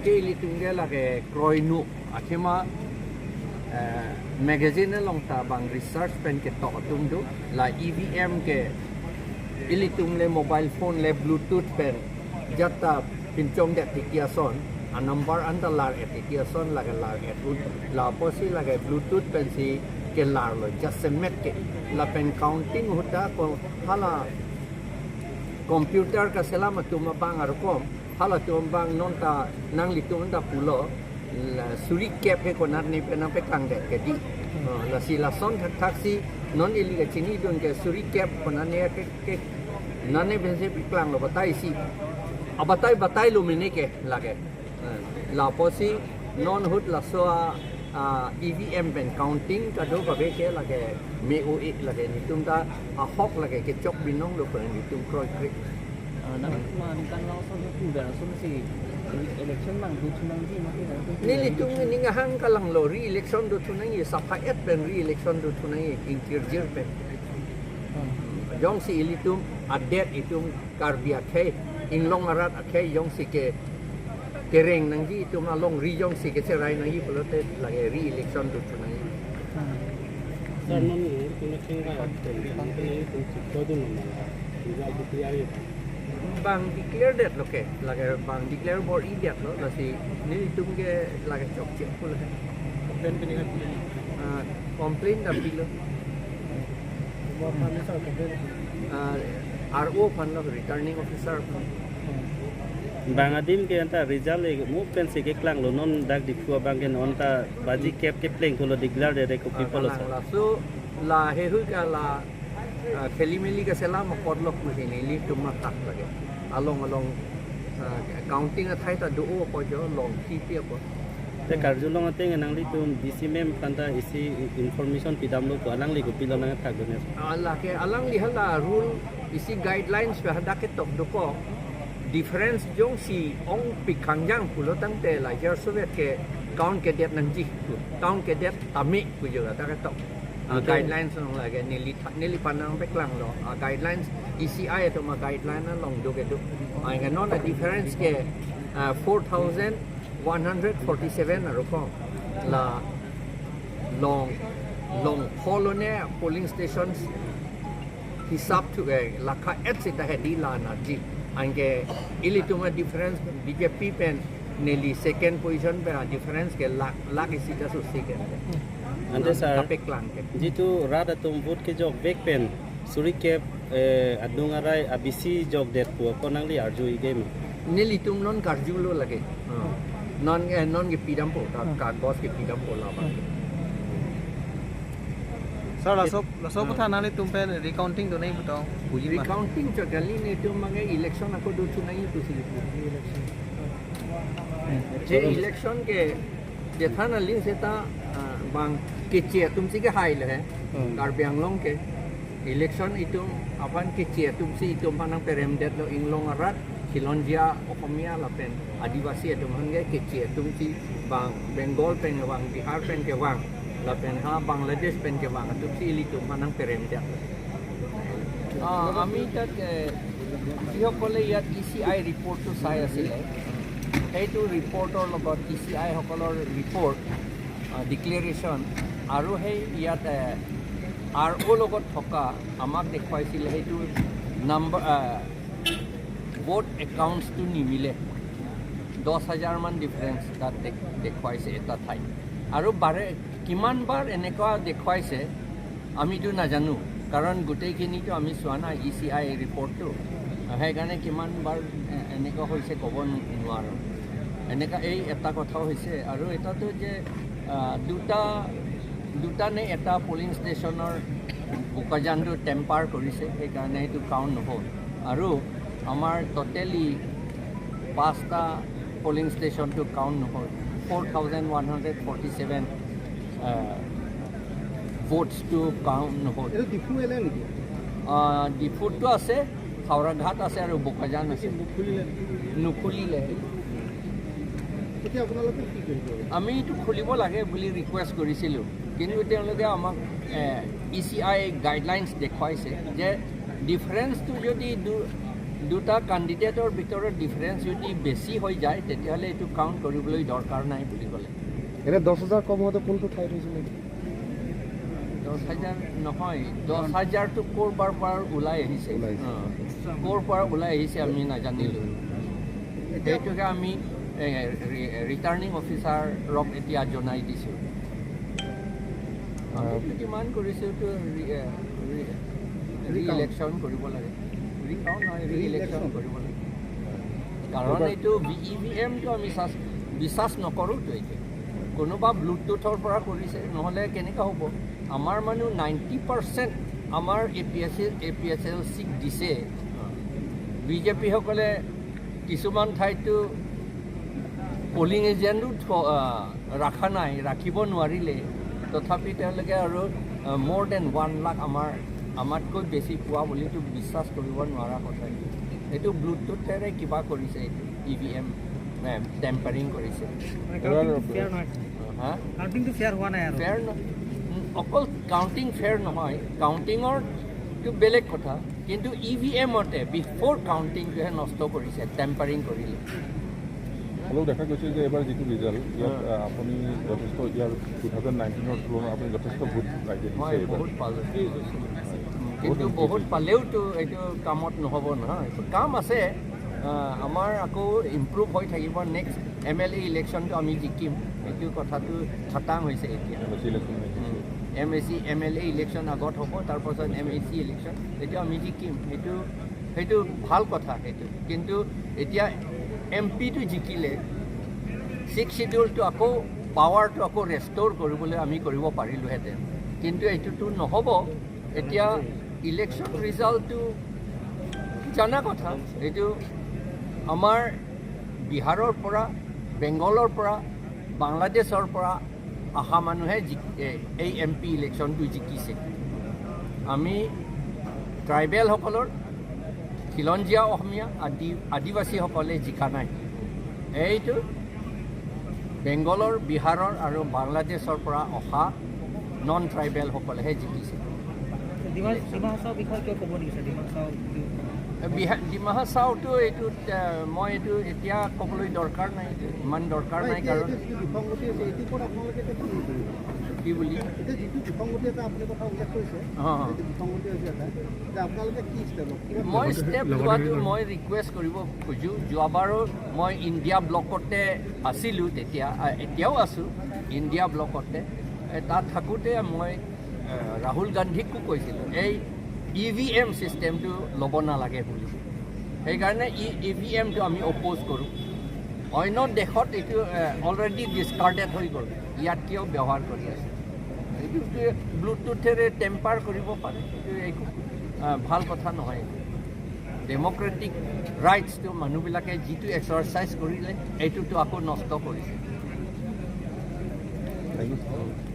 ke ilitungge lage kroinu akhema magazine long ta bang research pen ke to tumdu la EVM ke ilitung le mobile phone le bluetooth pen jatta pinchong de tikia son a number under lar etikia son lage lar etun la posi lage bluetooth pen si ke lar lo just met ke la pen counting huta ko hala computer ka selama tuma bang arkom hala tum bang non ta nang litung da pulo la suri cap he konat ni penang pe kang de ke di la si la son taxi non ili ke chini don ke suri cap konane ke nane bense piklang lo batai si abatai lo mene ke lage la posi non hut la so EVM pen counting ka do ka be ke lage me o ek lage ni tum ta a hok lage ke chok binong lo pen ni tum kroi krik nang kan lao so tu da so si election mang tu nang ji ma ke ni litung ni nga hang kalang lo re election do tunang ye sapa et pen re election do tunang ye intirjir pen yong si ilitum adet itum karbia ke inglong arat ke yong si ke kereng nang ji itum along ri yong si ke serai nang ji pelote lage re election do tunang ye sir non ni election ga bang ke tu ko do no result di clear bang declare that lo ke lage bang declare more idiot lo la si ni itum ke lage chok chek pula pen pen ni complain da bilo wa pa ni sa ko RO fan lo returning officer bang adim ke anta result le mu pen se ke klang lo non dak di khua bang ke non ta baji cap ke pleng ko lo declare de ko people lo la so la he hu ka la kheli meli ka sela ma pod lo ku ni li tum ma tak lage along counting a thai ta do o ko jo long ki pe ko te karjulong ateng nang li tum DC mem kanta isi information pidam lo ko alang li ko pilo nang thak ne ala ke alang li hala rule isi guidelines pe hada ke tok do ko difference jong si ong pikangjang pulo tang te la yer soviet ke count ke det nang ji count ke det tami ku jo ta ka tok guidelines nong lage nili panang pe klang lo guidelines ECI to ma guideline na long do ke do ai ga non a difference ke 4147 aro ko la long polone polling stations hisap tu ke lakha et sita hedi la na ji ange ilituma difference BJP pen neli second position pe difference ke lak isita su sike ante sar kapek lang ke jitu rada tum vote ke jok back pen suri cap adung arai abisi jok det pu ko nang li arju game neli tum non karjulo lage non ke pidam po ka boss ke pidam po la ba sir la so patha na le tum pe recounting do nahi batao buji ma recounting cho gali ne tum mange election ako do chu nahi tu si je election ke je thana link se ta bang ke che tum si ke hai le kar byang long ke election itum apan ke che tum si itum panang perem det lo inglong arat Kilonjia Okomia la pen adivasi itum hange ke che tum si bang Bengal pen wang Bihar pen ke wang la pen ha Bangladesh pen ke wang tum si itum panang perem det ami tat siho kole yat ECI report to sai asile এইটো ৰিপৰ্টৰ লগত ECI সকলৰ report declaration আৰু সেই ইয়াত RO লগত থকা আমাক দেখুৱাইছিলে সেইটো নাম্বাৰ ভোট একাউণ্টছটো নিমিলে 10,000 মান ডিফাৰেঞ্চ তাত দেখুৱাইছে এটা ঠাইত আৰু কিমান বাৰ এনেকুৱা দেখুৱাইছে আমিতো নাজানো কাৰণ গোটেইখিনিতো আমি চোৱা নাই ECI ৰিপৰ্টটো সেইকাৰণে কিমান বাৰ এনেকুৱা হৈছে ক'ব নোৱাৰোঁ এনেকা এই এটা কথা হৈছে আৰু এটাতো যে দুটা নে এটা পলিং ষ্টেচনৰ বোকাজানটো টেম্পাৰ কৰিছে সেইকাৰণে এইটো কাউণ্ট নহ'ল আৰু আমাৰ টোটেলি 5টা পলিং ষ্টেচনটো কাউণ্ট নহ'ল 4147 ভোটছটো কাউণ্ট নহ'ল ডিফুটো আছে হাওৰাঘাট আছে আৰু বোকাজান আছে নুখুলিলে আমি এইটো খুলিব লাগে বুলি ৰিকুৱেষ্ট কৰিছিলোঁ কিন্তু তেওঁলোকে আমাক ECI গাইডলাইনছ দেখুৱাইছে যে ডিফাৰেঞ্চটো যদি দুটা কেণ্ডিডেটৰ ভিতৰত ডিফাৰেঞ্চ যদি বেছি হৈ যায় তেতিয়াহ'লে এইটো কাউণ্ট কৰিবলৈ দৰকাৰ নাই বুলি ক'লে। এনে 10,000 কম হওঁতে কোনটো ঠাইত হৈছিল? 10,000 নহয়, 10,000টো ক'ৰবাৰ পৰা ওলাই আহিছে, ক'ৰ পৰা ওলাই আহিছে আমি নাজানিলোঁ। সেইটোকে আমি ৰিটাৰ্ণিং অফিচাৰক এতিয়া জনাই দিছোঁ। কিমান কৰিছোঁ তো ৰি-ইলেকশ্যন কৰিব লাগে, ৰিকাউণ্ট নহয়, ৰি-ইলেকশ্যন কৰিব লাগে। কাৰণ এইটো EVMটো আমি বিশ্বাস নকৰোঁতো। এতিয়া কোনোবা ব্লুটুথৰ পৰা কৰিছে, নহ'লে কেনেকুৱা হ'ব? আমাৰ মানুহ 90% আমাৰ APSLCক দিছে। বিজেপিসকলে কিছুমান ঠাইতো পলিং এজেণ্টো ৰখা নাই, ৰাখিব নোৱাৰিলে। তথাপি তেওঁলোকে আৰু more than 1 লাখ আমাতকৈ বেছি পোৱা বুলিতো বিশ্বাস কৰিব নোৱাৰা কথা। এইটো ব্লুটুথেৰে কিবা কৰিছে, এইটো EVM টেম্পাৰিং কৰিছে। হা? কাউণ্টিংটো ফেয়াৰ হোৱা নাই আৰু ফেয়াৰ অকল কাউণ্টিং ফেয়াৰ নহয়, কাউণ্টিঙৰটো বেলেগ কথা, কিন্তু EVMতে বিফ'ৰ কাউণ্টিংটোহে নষ্ট কৰিছে, টেম্পাৰিং কৰিলে। অলপ দেখা গৈছে যে এবাৰ যিটো ৰিজাল্ট ইয়াত আপুনি যথেষ্ট ইয়াৰ 2019ৰ তুলনাত আপুনি যথেষ্ট ভোট ৰাইজে দিছে হয়, এইবাৰ। বহুত পালোঁ, কিন্তু বহুত পালেওতো এইটো কামত নহ'ব নহয়। এইটো কাম আছে, আমাৰ আকৌ ইম্প্ৰুভ হৈ থাকিব। নেক্সট MLA ইলেকশ্যনটো আমি জিকিম, এইটো কথাটো খাটাং হৈছে এতিয়া। MSC MLA ইলেকশ্যন আগত হ'ব, তাৰপাছত MSC ইলেকশ্যন, এইটো আমি জিকিম। সেইটো ভাল কথা সেইটো। কিন্তু এতিয়া MPটো জিকিলে 6th শিডিউলটো আকৌ পাৱাৰটো আকৌ ৰেষ্ট'ৰ কৰিবলৈ আমি কৰিব পাৰিলোঁহেঁতেন, কিন্তু এইটোতো নহ'ব। এতিয়া ইলেকশ্যন ৰিজাল্টটো জানা কথা, এইটো আমাৰ বিহাৰৰ পৰা, বেংগলৰ পৰা, বাংলাদেশৰ পৰা অহা মানুহে এই MP ইলেকশ্যনটো জিকিছে। আমি ট্ৰাইবেলসকলৰ, খিলঞ্জীয়া অসমীয়া, আদিবাসীসকলে জিকা নাই। এইটো বেংগলৰ, বিহাৰৰ আৰু বাংলাদেশৰ পৰা অহা নন ট্ৰাইবেলসকলেহে জিকিছে। ডিমা হাছাওৰ বিষয়ে কিয় ক'ব নিবিচাৰে? ডিমা হাছাওটো এইটোত মই এইটো এতিয়া ক'বলৈ দৰকাৰ নাই, ইমান দৰকাৰ নাই। কাৰণ কি বুলি মই ষ্টেপ লোৱাটো মই ৰিকুৱেষ্ট কৰিব খোজোঁ। যোৱাবাৰো মই ইণ্ডিয়া ব্লকতে আছিলোঁ, তেতিয়া এতিয়াও আছোঁ ইণ্ডিয়া ব্লকতে। তাত থাকোঁতে মই ৰাহুল গান্ধীকো কৈছিলোঁ এই EVM ছিষ্টেমটো ল'ব নালাগে বুলি। সেইকাৰণে EVMটো আমি অপ'জ কৰোঁ। অন্য দেশত এইটো অলৰেডি ডিছকাৰ্ডেড হৈ গ'ল, ইয়াত কিয় ব্যৱহাৰ কৰি আছে? এইটো ব্লুটুথেৰে টেম্পাৰ কৰিব পাৰে, এইটো একো ভাল কথা নহয়। ডেম'ক্ৰেটিক ৰাইটছটো মানুহবিলাকে যিটো এক্সাৰচাইজ কৰিলে এইটোতো আকৌ নষ্ট কৰিছে। Thank you.